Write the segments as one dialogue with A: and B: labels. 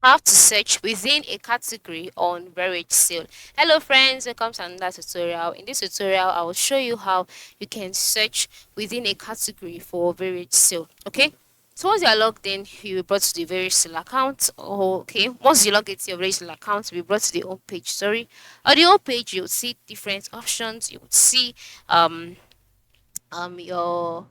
A: how to search within a category on Varagesale. Hello friends, welcome to another tutorial. In this tutorial, I will show you how you can search within a category for Varagesale. Okay? So once you are logged in, you will be brought to the Varagesale account. Okay, once you log into your Varagesale account, you'll be brought to the home page. Sorry. On the home page, you'll see different options. You would see your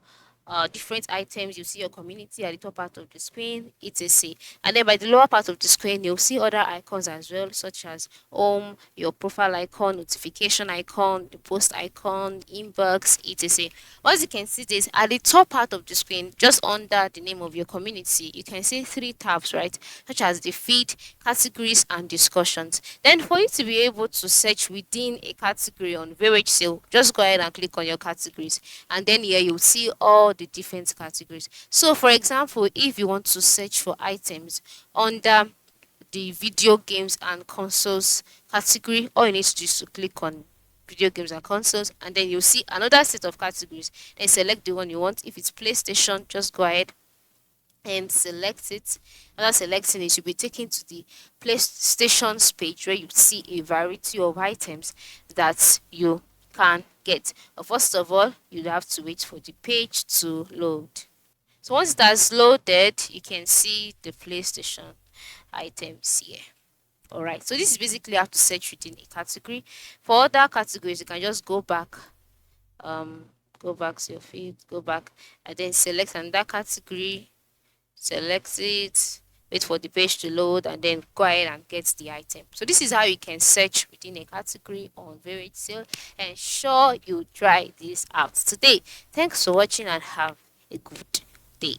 A: different items. You see your community at the top part of the screen, etc. And then by the lower part of the screen, you'll see other icons as well, such as home, your profile icon, notification icon, the post icon, inbox, etc. Once you can see this at the top part of the screen, just under the name of your community, you can see three tabs, right? Such as the feed, categories, and discussions. Then for you to be able to search within a category on Varagesale, just go ahead and click on your categories, and then here you'll see all the different categories. So for example, if you want to search for items under the video games and consoles category, all you need to do is to click on video games and consoles, and then you'll see another set of categories. Then select the one you want. If it's PlayStation, just go ahead and select it. After selecting it, you'll be taken to the PlayStation's page where you see a variety of items that you can get. But first of all, you have to wait for the page to load. So once that's loaded, you can see the PlayStation items here. Alright, so this is basically how to search within a category. For other categories, you can just um go back to your feed, go back, and then select another category, select it, wait for the page to load, and then go ahead and get the item. So this is how you can search within a category on Varagesale, and sure you try this out today. Thanks for watching and have a good day.